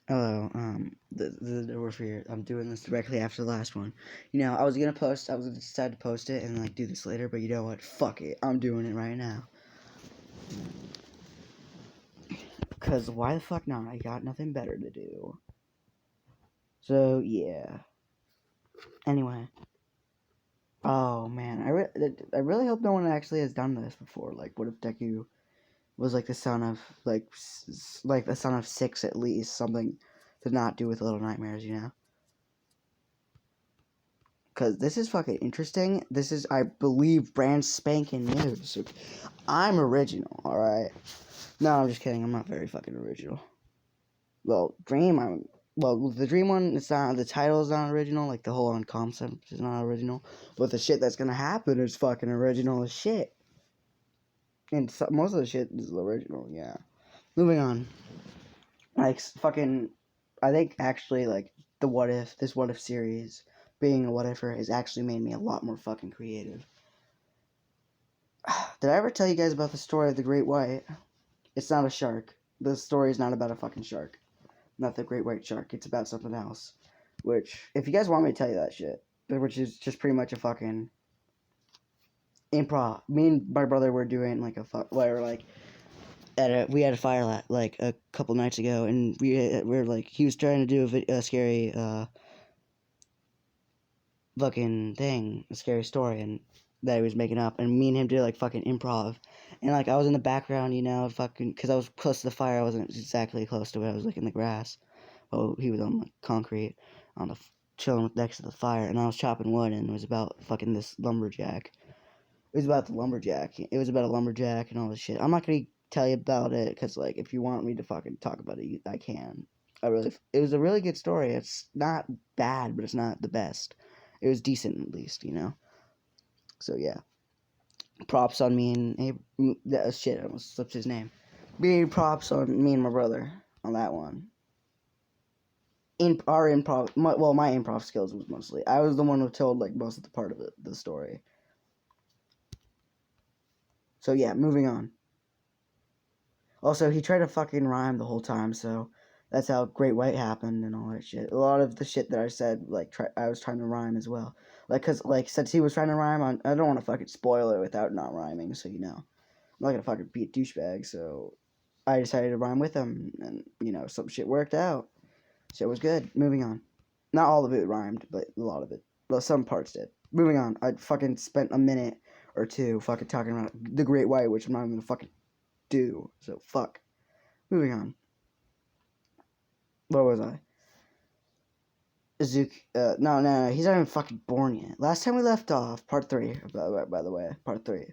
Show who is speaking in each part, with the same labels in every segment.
Speaker 1: Hello, we're here. I'm doing this directly after the last one. I was gonna decide to post it and like do this later, but you know what? Fuck it. I'm doing it right now. Cause why the fuck not? I got nothing better to do. So yeah. Anyway. Oh man, I really hope no one actually has done this before. Like, what if Deku was like the son of like the son of six at least, something to not do with Little Nightmares, Because this is fucking interesting. This is, I believe, brand spanking new. So I'm original, alright? No, I'm just kidding. I'm not very fucking original. Well, the Dream one, it's not, the title is not original. Like, the whole concept is not original. But the shit that's gonna happen is fucking original as shit. And most of the shit is original, yeah. Moving on. Like, fucking, I think actually, like, this What If series, being a What Ifer, has actually made me a lot more fucking creative. Did I ever tell you guys about the story of the Great White? It's not a shark. The story is not about a fucking shark. Not the Great White Shark. It's about something else. Which, if you guys want me to tell you that shit, which is just pretty much a fucking improv. Me and my brother were doing like we had a fire like a couple nights ago, and we were like, he was trying to do a scary fucking thing, a scary story, and that he was making up, and me and him did like fucking improv, and like I was in the background, fucking, because I was close to the fire. I wasn't exactly close to it. I was like in the grass. Well, he was on like concrete, on the chilling next to the fire, and I was chopping wood, and it was about fucking this lumberjack. It was about the lumberjack. It was about a lumberjack and all this shit. I'm not gonna tell you about it because, like, if you want me to fucking talk about it, I can. It was a really good story. It's not bad, but it's not the best. It was decent at least, So yeah, props on me and shit. I almost slipped his name. Big props on me and my brother on that one. My improv skills was mostly. I was the one who told like most of the part of the story. So yeah, moving on. Also, he tried to fucking rhyme the whole time, so that's how Great White happened and all that shit. A lot of the shit that I said, like, I was trying to rhyme as well. Like, cause, like, since he was trying to rhyme I don't want to fucking spoil it without not rhyming, so I'm not gonna fucking be a douchebag, so I decided to rhyme with him, and, some shit worked out. So it was good. Moving on. Not all of it rhymed, but a lot of it. Well, some parts did. Moving on. I fucking spent a minute or two fucking talking about the Great White, which I'm not even gonna fucking do. So fuck. Moving on. Where was I? No, he's not even fucking born yet. Last time we left off, part 3, by the way, part 3.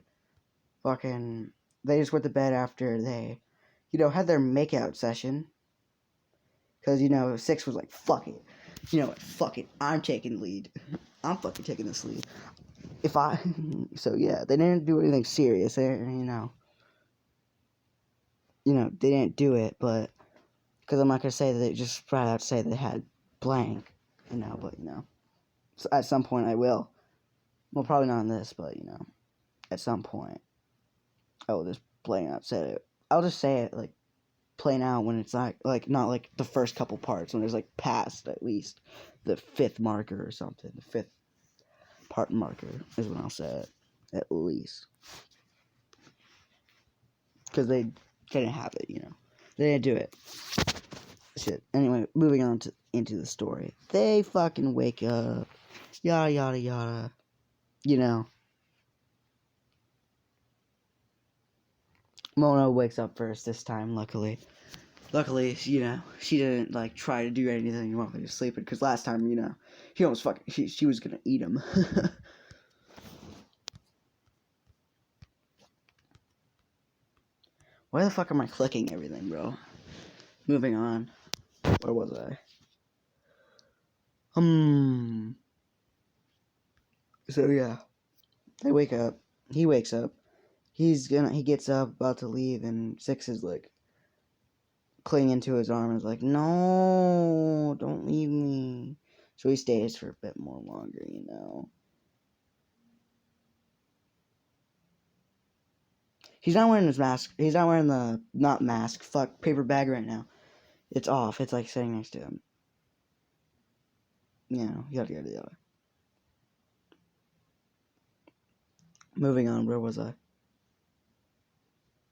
Speaker 1: Fucking, they just went to bed after they, had their makeout session. Because, 6 was like, fuck it. You know what, fuck it. I'm taking the lead. I'm fucking taking this lead. So yeah, they didn't do anything serious. They didn't do it, but, because I'm not going to say that they just flat out say they had blank, but, so at some point I will. Well, probably not in this, but, at some point I will just plain out say it. I'll just say it, like, plain out when it's not like the first couple parts, when there's, like, past, at least, the 5th marker or something. The 5th part marker is when I'll say it, at least. Because they didn't have it, They didn't do it. Shit. Anyway, moving on into the story. They fucking wake up. Yada, yada, yada. Mona wakes up first this time, luckily. Luckily, she didn't, like, try to do anything while he was sleeping. Because last time, he almost fucking, she was gonna eat him. Why the fuck am I clicking everything, bro? Moving on. Where was I? So yeah, they wake up. He wakes up. He gets up, about to leave, and 6 is like clinging to his arm and is like, no, don't leave me. So he stays for a bit more longer, He's not wearing his mask. He's not wearing the, not mask, fuck, paper bag right now. It's off. It's like sitting next to him. Yada yada yada. Moving on, where was I? I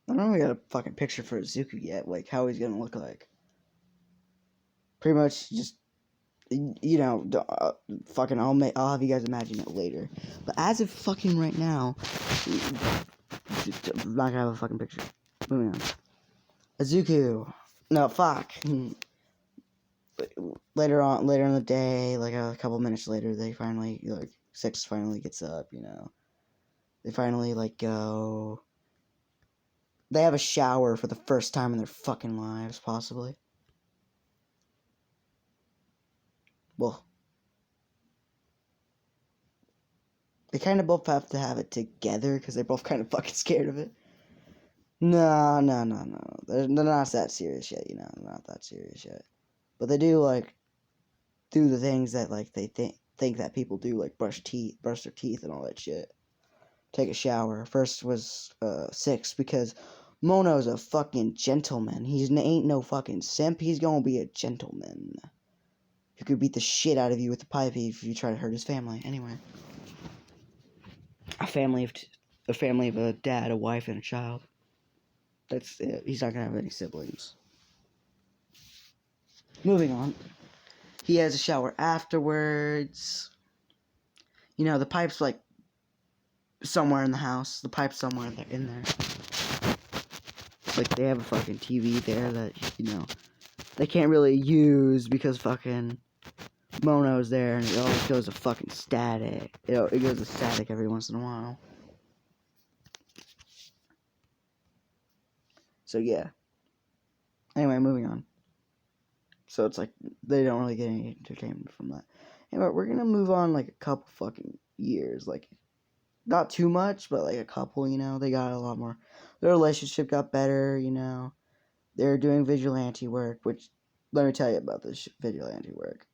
Speaker 1: don't know. We got a fucking picture for Izuku yet. Like how he's gonna look like. Pretty much just fucking. I'll have you guys imagine it later. But as of fucking right now, I'm not gonna have a fucking picture. Moving on. Izuku. No, fuck. Later in the day, like a couple minutes later, they finally Six finally gets up. They finally go. They have a shower for the first time in their fucking lives, possibly. Well, they kind of both have to have it together because they're both kind of fucking scared of it. No. They're not that serious yet, They're not that serious yet. But they do, do the things that, they think that people do, like brush their teeth and all that shit. Take a shower. First was, Six, because Mono's a fucking gentleman. He ain't no fucking simp. He's gonna be a gentleman. He could beat the shit out of you with a pipe if you try to hurt his family. Anyway. A family of a dad, a wife, and a child. That's it. He's not gonna have any siblings. Moving on. He has a shower afterwards. The pipe's somewhere in the house. The pipe's somewhere in there. They have a fucking TV there that, they can't really use because fucking Mono's there and it always goes to fucking static. It goes to static every once in a while. So, yeah. Anyway, moving on. So it's they don't really get any entertainment from that. Anyway, we're gonna move on a couple fucking years. Not too much, but a couple, They got a lot more. Their relationship got better, They're doing vigilante work, which, let me tell you about this vigilante work.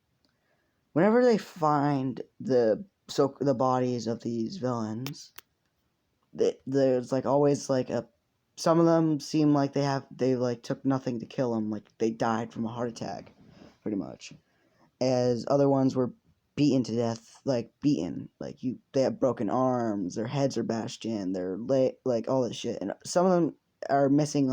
Speaker 1: Whenever they find the bodies of these villains, there's always some of them seem like they took nothing to kill them, they died from a heart attack, pretty much. As other ones were beaten to death, they have broken arms, their heads are bashed in, their all this shit, and some of them are missing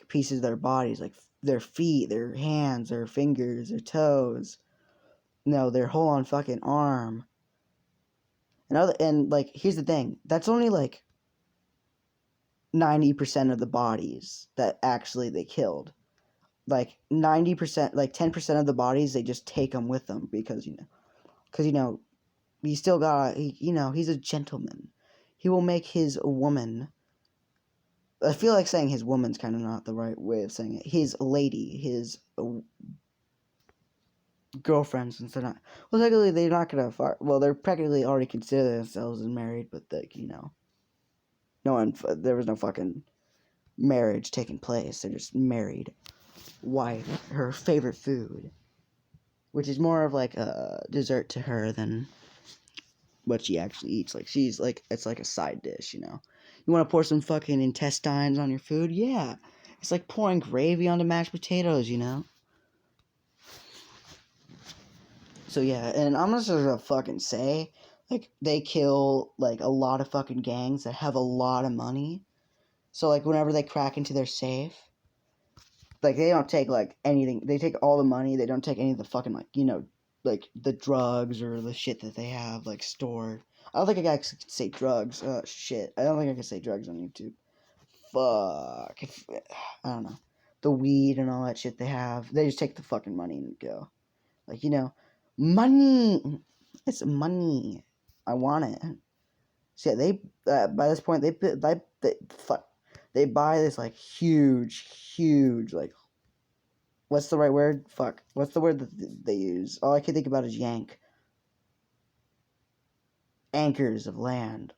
Speaker 1: pieces of their bodies, their feet, their hands, their fingers, their toes, their whole on fucking arm. And here's the thing, that's only 90% of the bodies that actually they killed. 90%, 10% of the bodies, they just take them with them because he still got, he's a gentleman. He will make his woman, I feel like saying his woman's kind of not the right way of saying it, his lady, his girlfriend, since they're not, well, technically they're not gonna they're practically already consider themselves as married, but no one, there was no fucking marriage taking place, they're just married wife, her favorite food, which is more of a dessert to her than what she actually eats. She's it's a side dish, You want to pour some fucking intestines on your food? Yeah. It's like pouring gravy onto mashed potatoes, So yeah, and I'm just gonna fucking say, they kill, a lot of fucking gangs that have a lot of money. So, whenever they crack into their safe, they don't take, anything. They take all the money. They don't take any of the fucking, the drugs or the shit that they have, stored. I don't think I can say drugs. Shit. I don't think I can say drugs on YouTube. Fuck. I don't know. The weed and all that shit they have. They just take the fucking money and go. Money. It's money. I want it. So yeah, they, by this point, they buy this, huge, what's the right word? Fuck. What's the word that they use? All I can think about is yank. Anchors of land.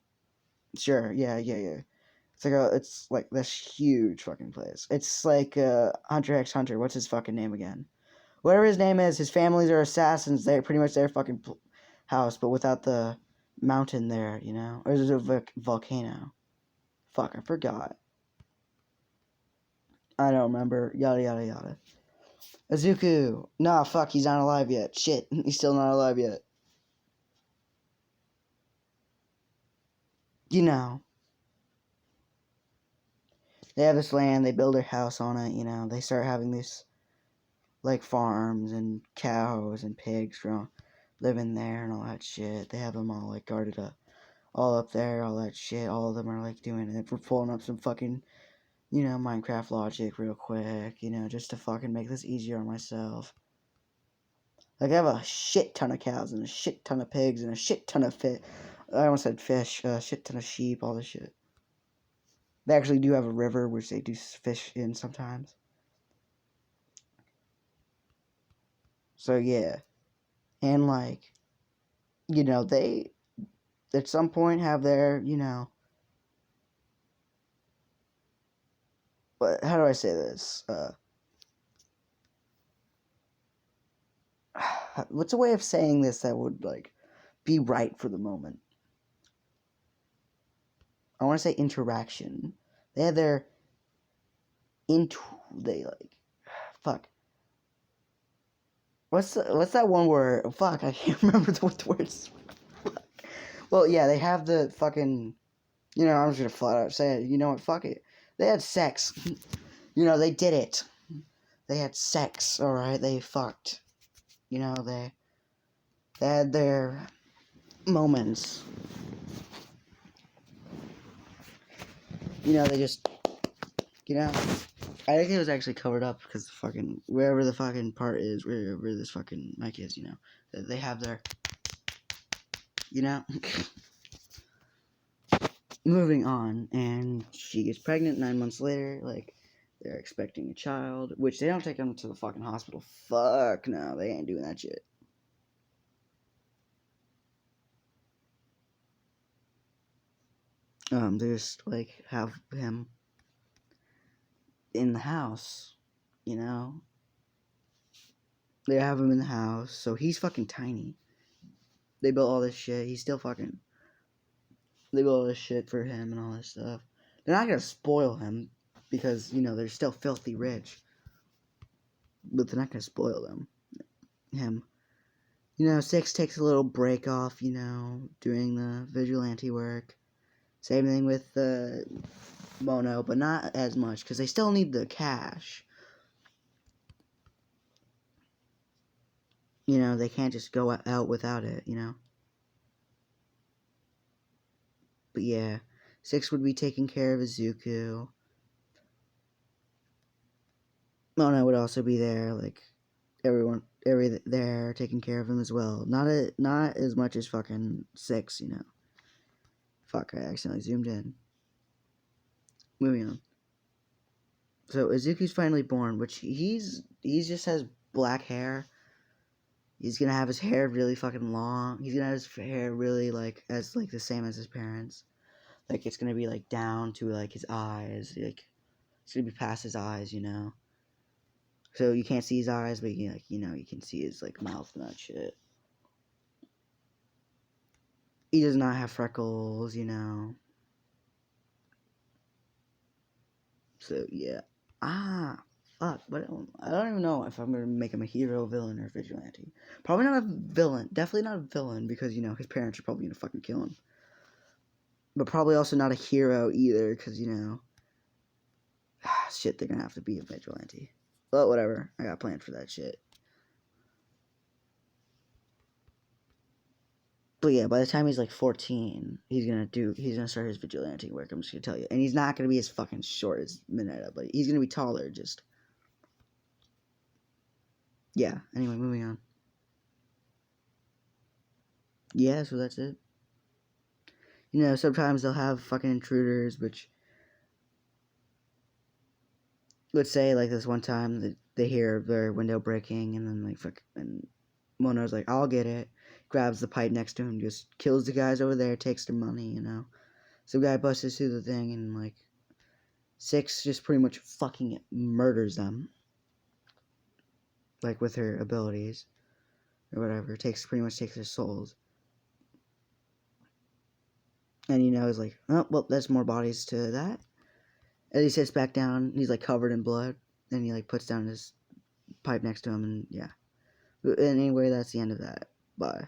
Speaker 1: Sure, yeah. It's this huge fucking place. It's Hunter x Hunter. What's his fucking name again? Whatever his name is, his families are assassins. They're pretty much their fucking house, but without the mountain there, Or is it a volcano? Fuck, I forgot. I don't remember. Yada yada yada. Izuku. Nah, fuck, he's not alive yet. Shit, he's still not alive yet. You know. They have this land, they build their house on it, you know. They start having this, like, farms and cows and pigs living there and all that shit. They have them all, like, guarded up. All up there, all that shit. All of them are, like, doing it. We're pulling up some fucking, you know, Minecraft logic real quick, you know, just to fucking make this easier on myself. Like, I have a shit ton of cows and a shit ton of pigs and a shit ton of fish. I almost said fish. A shit ton of sheep, all this shit. They actually do have a river which they do fish in sometimes. So, yeah. And, like, you know, they, at some point, have their, you know, but how do I say this? What's a way of saying this that would, like, be right for the moment? I want to say interaction. They had their they, like, fuck. What's that one word? Fuck, I can't remember what the words. Well, yeah, they have the fucking, you know, I'm just gonna flat out say it. You know what? Fuck it. They had sex. You know, they did it. They had sex, alright? They fucked. You know, they had their moments. You know, they just, you know, I think it was actually covered up because fucking, wherever the fucking part is, wherever this fucking mic is, you know, they have their, you know. Moving on, and she gets pregnant 9 months later, like, they're expecting a child, which they don't take them to the fucking hospital. Fuck no, they ain't doing that shit. They just, like, have him in the house, you know? They have him in the house, so he's fucking tiny. They built all this shit, he's still fucking, they built all this shit for him and all this stuff. They're not gonna spoil him, because, you know, they're still filthy rich. But they're not gonna spoil him. You know, Six takes a little break off, you know, doing the vigilante work. Same thing with Mono, but not as much, because they still need the cash. You know, they can't just go out without it, you know? But yeah, Six would be taking care of Izuku. Mono would also be there, like, there taking care of him as well. Not as much as fucking Six, you know. Fuck, I accidentally zoomed in. Moving on. So Izuku's finally born, which he just has black hair. He's gonna have his hair really fucking long. He's gonna have his hair really like the same as his parents. Like it's gonna be like down to like his eyes. Like it's gonna be past his eyes, you know. So you can't see his eyes, but you can, like, you know, you can see his like mouth and that shit. He does not have freckles, you know. So yeah. Fuck, but I don't even know if I'm gonna make him a hero, villain, or vigilante. Probably not a villain. Definitely not a villain because, you know, his parents are probably gonna fucking kill him. But probably also not a hero either because, you know, shit, they're gonna have to be a vigilante. But whatever, I got planned for that shit. But yeah, by the time he's like 14, he's gonna start his vigilante work. I'm just gonna tell you, and he's not gonna be as fucking short as Mineta, but he's gonna be taller. Just yeah. Anyway, moving on. Yeah, so that's it. You know, sometimes they'll have fucking intruders, which, let's say, like this one time that they hear their window breaking, and then like and Mono's like, "I'll get it." Grabs the pipe next to him, just kills the guys over there, takes their money. You know, some guy busts through the thing, and like Six just pretty much fucking murders them, like with her abilities or whatever. Pretty much takes their souls. And you know, it's like, oh well, there's more bodies to that. And he sits back down. He's like covered in blood. And he like puts down his pipe next to him. And yeah. Anyway, that's the end of that. Bye.